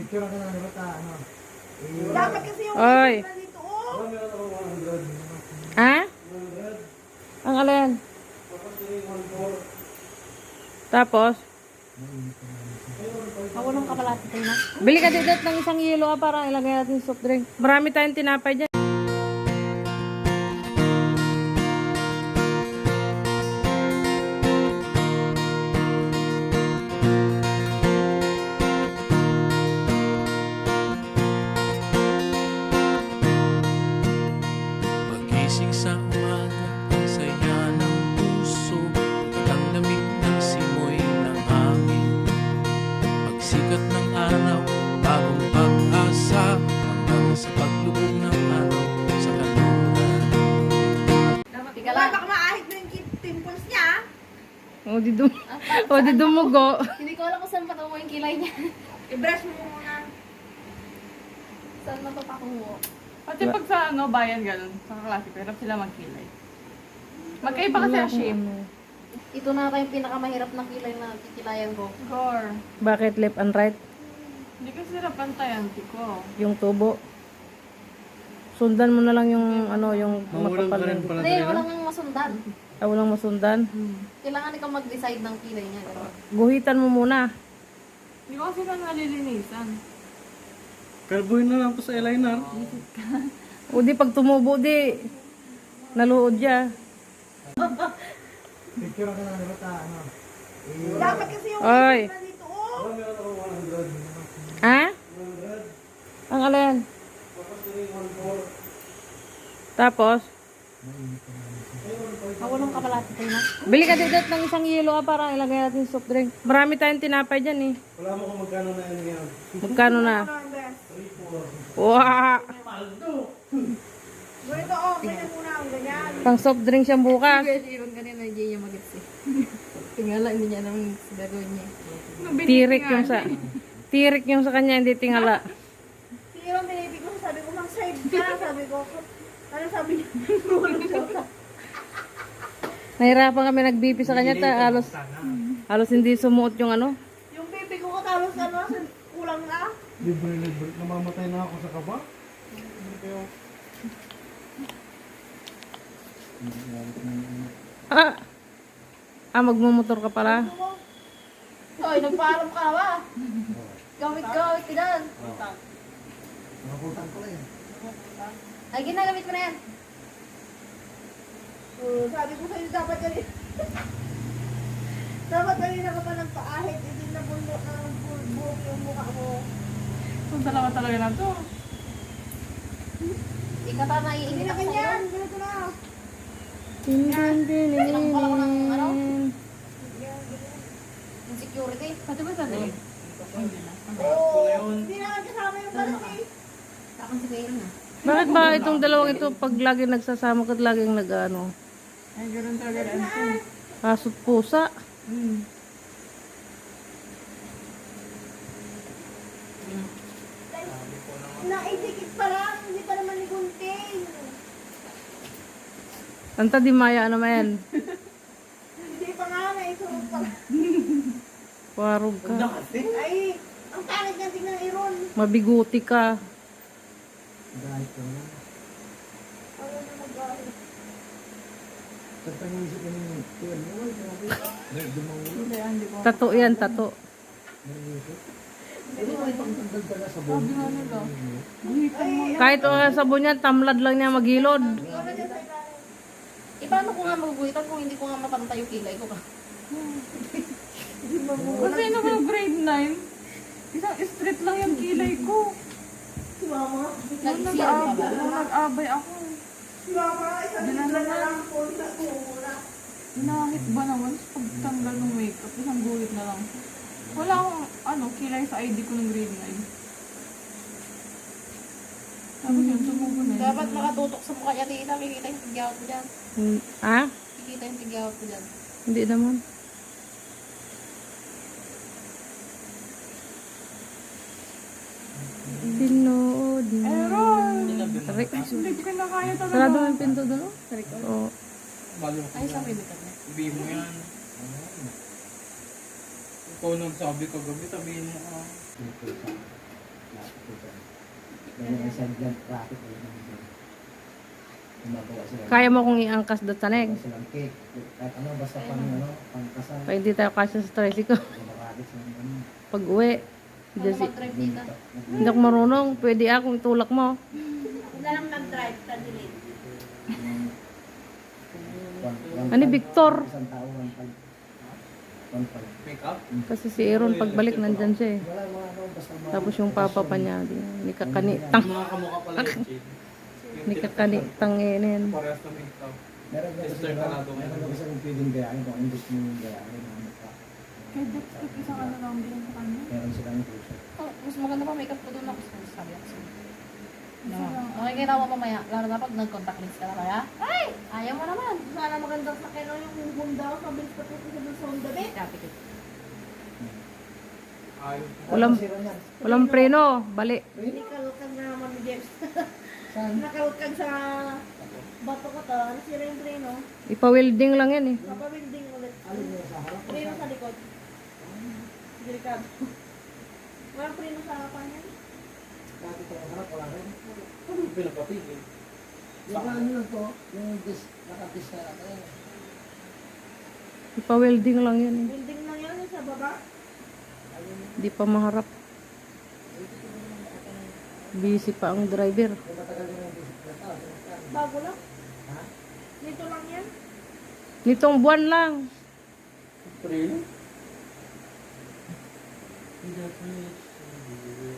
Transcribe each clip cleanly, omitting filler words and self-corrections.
Picture ka na bata, ano? Dapat kasi yung Oy. dito, oh. Ha? Ang alin? Tapos? Mawalong ka pala tayo na. Bili ka dito ng isang yelo para ilagay natin soft drink. Marami tayong tinapay dyan. Pagising sa umaga, ang saya ng puso at ang lamig ng simoy ng hangin. Pagsikat ng araw, bagong pag-asa hanggang sa paglubog ng araw sa kanluran. Tiga lang. Baka maahit na yung pimples niya. O di dumugo. Hindi ko alam kung saan patungo yung kilay niya. I-brush mo muna. Saan na ito pakungo? Pati pag sa bayan ganun, sa klase, pero sila magkilay. Magkaiba kasi ang shape. Ito na ata yung pinakamahirap na kilay na kikilayan ko. Gore. Bakit left and right? Hindi kasi sila pantayan, tiko. Yung tubo. Sundan mo na lang yung yung makapal. Hindi, walang nang masundan. Walang masundan. Kailangan ikaw mag-decide ng kilay niya. Gano'n. Guhitan mo muna. Hindi ko kasi na nalilinisan. Kalbuhin na lang po sa eyeliner. O di pag tumubo di naluod siya. Picture ka na bata, ano? Dapat kasi yung Oy. dito, oh. Ha? Ang alin? Tapos? Mawalong ka pala tayo na. Bili ka dito ng isang yelo para ilagay natin soft drink. Marami tayong tinapay dyan eh. Wala mo kung magkano na yun ngayon. Magkano na? Wow! Ganito, oh. Ganyan muna ang ganyan. Pang soft drink siyang bukas. Kasi yun kanina hindi niya mag-gets eh. Tingala, hindi niya naman gagawin niya. Tirik yung sa kanya, hindi tingala. Pero baby ko, sabi ko, mag-side ka. Sabi ko, ano sabi niya? Nahirapan kami nag-BP sa kanya, halos hindi sumuot yung Yung baby ko katalos kulang na. Libre. Namamatay na ako sa kaba. Magmumotor ka pala. Hoy, nagpaalam ka ba? Gamit ka dyan. Nakapuntan ko lang yan. Ay, ginagamit mo na yan. Sabi ko sa'yo, dapat kanina. Dapat kanina ka pa nagpaahit. Hindi na bullok ng buhok yung mukha mo. Kung dalawa talaga na to. Ikata na Hindi iinit na ako sa'yo. ganyan. Ganito na. Ilang pala ko ng yung security. Pati ba sa rin? Oo. Hindi na kasama yung balat eh. Takang si Kayla na. Bakit ba itong dalawang ito pag lagi nagsasama ka't laging nag-ano? Ay, ganoon talaga rin to. Kasot pusa. Naidikit pa lang. Hindi pa naman ni Gunting. Anta di maya naman. Hindi pa nga. Naisurog pa lang. Warog ka. Ay, ang pangit niya tingnan iron. Mabiguti ka. Dahil ka na. Ayaw na mag-ahit. Tagtang isip ka ng tuwan mo. Ay, grabe. Dumangulo. Hindi, hindi ko. Tato yan, tato. Ano ba itong tagtag sa buwan? Sabi nga nila. Kahit sabon niya, tamlad lang niya maghilod. Paano ko nga maguguhitan kung hindi ko nga mapantay yung kilay ko ka? Kasi naman grade 9, isang straight lang yung kilay ko. Si Mama. Nag-isiyang ka ba? Nung nag-abay ako. Si Mama. Isang Dinala na na. lang po sa kumula. Nakahit ba naman sa pagtanggal ng makeup, isang guhit na lang. Wala akong kilay sa ID ko ng grade 9. Tapos yun, tumubo na yun. Dapat makatutok sa mukha niya. Tita, kikita yung tigyawat ko dyan. Ha? Kikita yung tigyawat ko dyan. Hindi naman. Tinood na. Meron! Aray, Hindi ko kinakaya talaga. sarado mo yung pinto doon, oh? Oo. Ay, sa may bitan niya. Sabihin mo yan. Ikaw nagsabi kagabi, sabihin mo Ganyan sa blank traffic wala naman doon. Gumagawa sila. Kaya mo kong iangkas doon sa neg. Gumagawa silang cake. Kahit ano, basta pang kasal. Pa hindi tayo kasya sa tricycle. Gumagamit sa ano. Pag uwi. Ano Hindi, mag-drive dito? hindi ako marunong. Pwede akong itulak mo. Huwag na lang nag-drive, tadilid. Ano, Victor? Isang tao, 1.5. 1.5. Make up? Kasi si Aaron pagbalik nandyan siya eh. Wala mga ano, basta mga... Tapos yung papa pa niya. Ni kakanitang. Mga kamukha pala yung Jade. Ni kakanitang eh. Parehas na make up. Meron na kasi Sister diba, Canado ngayon. meron na kasi kung pwedeng gayahin kung anong gusto mong gayahin. Kaya Dexter, isang ano lang din sa kanya. Meron silang puso. Oh, mas maganda pa makeup ko doon ako. Sabi ako sa'yo. Isa lang. Okay, ginawa mo mamaya. Lalo na pag nag-contact lens ka na kaya. Ay! Ayaw mo naman. Sana magandang sakyan yung Honda ko. Mabilis pa ito sa Honda Bet. Copy ko. Ayaw. Walang preno. Bali. Hindi kalkag na naman ni James. Saan? Nakalkag sa bato ko to. Ano sila yung preno? Ipa-welding lang yan eh. Napabilding ulit. Alin mo sa harap? Preno sa likod. Delikado. Walang preno sa harapan yan. Kahit ito ang harap, wala rin. Pinapapigil. Yung ano lang to, yung nakatis na ako. Ipa-welding lang yan eh. Building lang yan sa baba. Di pa maharap. Busy pa ang driver. Yung matagal din yung bisikleta. Bago lang. Ha? Dito lang yan. Nitong buwan lang. Really?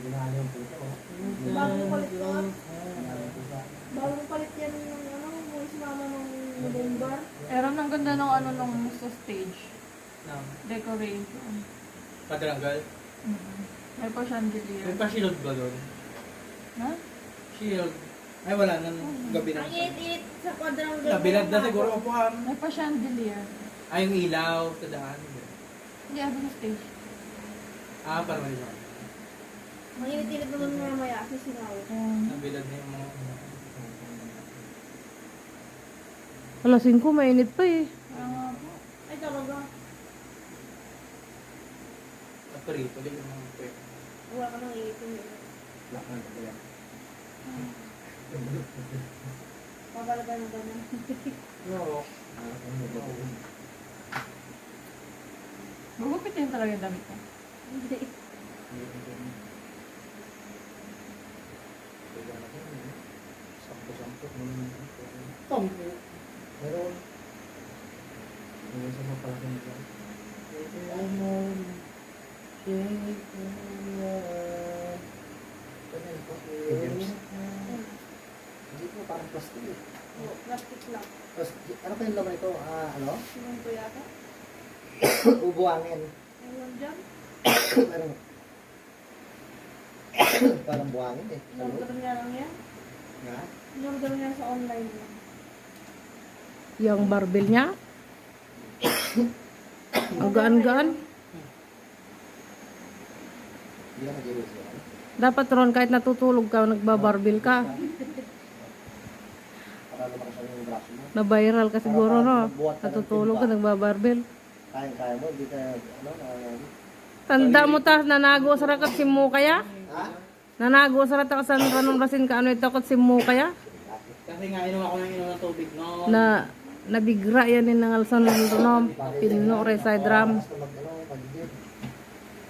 Ginahal yung puto. Bagong palit to. Ginahal yung puto. Bagong palit yan ng ano. Mulis mama ng November. Aaron, ang ganda ng ano nung sa stage. Nang Decoration. Quadrangle. May pa chandelier. May pa-shield ba doon? Ha? Shield. Ay wala nang gabi na. Ang init-init sa quadrangle. Nabilad na siguro upuan. May pa chandelier. Ay yung ilaw sa daan. Hindi, ano sa stage. Ah, para may ilaw. Ang init-init naman mamaya kasi sinaw. Nabilad na yung mga... Alas 5, mainit pa eh. Kaya nga po. Ay talaga. Naparito din yung mga pwede. Wala ka nang iipin. Lakan ko yan. Pabalaga na gano'n. Oo. Magupitin talaga yung damit ko. Hindi. Sampo-sampo. Tompo. Meron. Meron sa mga palakang dyan. Hindi po parang plastic eh. Oh, plastic lang. Tapos, ano pa yung laman ito? Ano? Sinong ko yata? Ubuangin. Ayun dyan. Parang parang buhangin eh. Sa loob. Inorder niya lang yan. Nga? Inorder niya sa online lang. Yung barbell niya. Ang gaan-gaan. Hindi ka nag-iwas yan. Dapat ron kahit natutulog ka, nagbabarbell ka. Para lumakas yung braso mo. Na-viral ka siguro no. Natutulog ka, nagbabarbell. Kaya mo, hindi ka, ano, Tanda mo ta, nanago sa rakat si mo kaya? ha? Nanago sa rakat sa ranong rasin ka ano ito kat si mo kaya? Kasi nga inom ako ng tubig, no? Na nabigra yan ni nangalsan ng runom. Pino re sa drum. Basta mag, ano, mag-gig.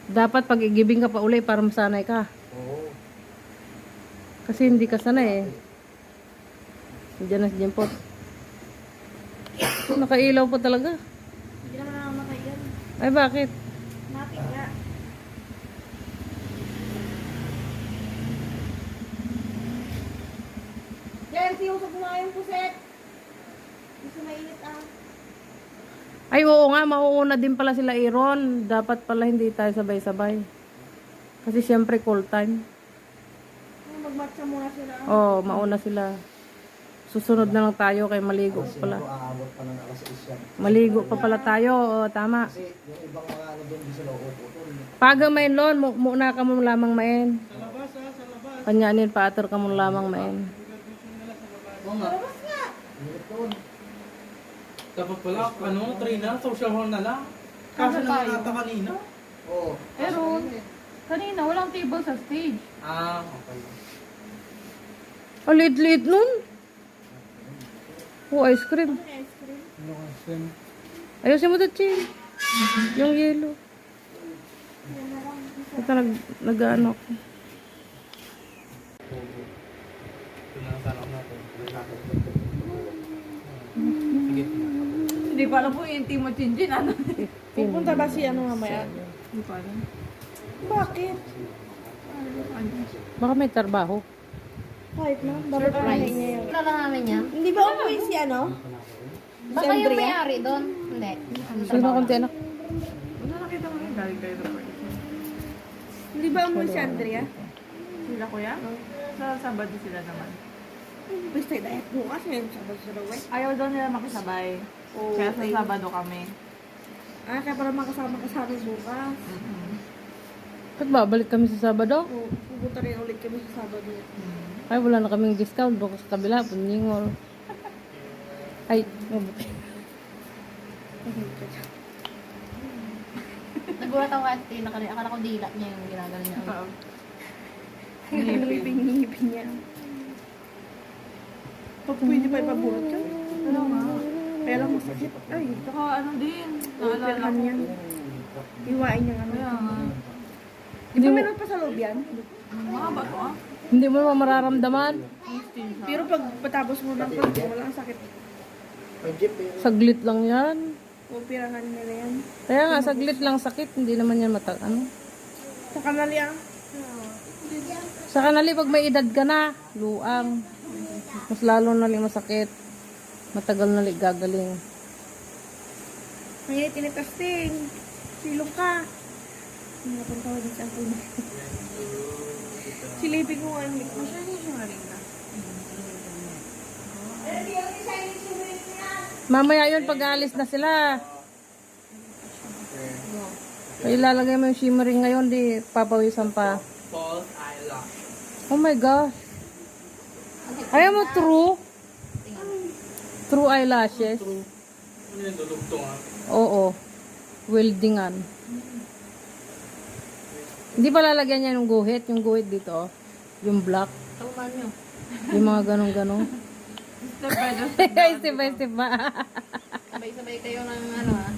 Dapat pag igibing ka pa uli para masanay ka. Oo. Kasi hindi ka sanay eh. Diyan na si Jempot. Nakailaw pa talaga. Hindi naman namamatay yan. Ay bakit? Matik nga. Jersey, usap mo nga yung puset. Gusto mainit ah. Ay oo nga, mauuna din pala sila Aaron. Dapat pala hindi tayo sabay-sabay. Kasi syempre call time. Ay, magmatcha muna sila. Oo, mauna sila. Susunod na lang tayo kay maligo Kasi pa pala. siguro aabot pa ng alas 6 yan. Maligo pa pala tayo, oo, tama. Kasi yung ibang mga ano doon, di sila uupo. Paga main lon, muna ka mo lamang main. Sa labas ha, sa labas. Kanyanin paater ka mo lamang main. Oo nga. Labas nga. Init doon. Dapat pala, ano, trainer, social hall na lang. Kasi Kasa tayo. nakakata kanina. Oo. Aaron, Kanina, walang table sa stage. Okay. Ang liit-liit nun. Oh, ice cream. Ice cream. Ano ka, swim? Ayusin mo ito, Chin. Yung yellow. Ito nag-ano ako. Sige. Hindi ko alam po yung team mo Chin-Chin. Ano? Pupunta ba si ano mamaya? Hindi ko alam. Bakit? Baka may trabaho. Kahit na. Bakit kanahin niya yun? Kilala namin yan. Hindi ba umuwi si ano? Baka Si yung Andrea? may-ari doon. Hindi. Sino konti anak? Wala nakita mo yun. Galing kayo doon. Hindi ba umuwi si Andrea? Sila kuya? Sa Sabado sila naman. Basta diet bukas ngayon sabay sa rawe. Ayaw daw nila makisabay. Oo, Kaya sa ayun. Sabado kami. Kaya para makasama ka sa amin bukas. Ba't babalik kami sa Sabado? Oo, pupunta rin ulit kami sa Sabado. Ay, wala na kaming discount. Doon sa kabila, punyingol. Ay, mabuti. Nagulat ako kasi akala ko dila niya yung ginagawa niya. Oo. Ngipin niya. Pag pwede pa ipabuhat ka. Ano nga? Kaya lang masakit. Ay, Tsaka ano din. Naalala operahan ko. niya. Iwain niya ano. Kaya nga. Di ba meron pa sa loob yan? Mahaba to ah. Hindi mo naman mararamdaman. Pero pag patapos mo ng pag walang sakit. Saglit lang yan. Operahan nila yan. Kaya nga, saglit lang sakit. Hindi naman yan ano. Sa kanal yan. Sa kanali, pag may edad ka na, luang. Mas lalo na rin masakit. Matagal na rin gagaling. Ngayon, tinitesting. Silong ka. Hindi na punta ko din sa puno. Silipin ko nga. Masyado siya nga rin ka. Mamaya yun, pag aalis na sila. Kaya ilalagay mo yung shimmering ngayon, di papawisan pa. False eyelash. Oh my gosh. Ayaw mo true? True eyelashes? Ano yung dudugtong ah? Oo. Weldingan. Hindi pa lalagyan niya ng guhit. Yung guhit dito. Yung black. Tawag nyo. Yung mga ganong-ganon. Step by step. Step by step ba? Sabay-sabay kayo ng ano ah.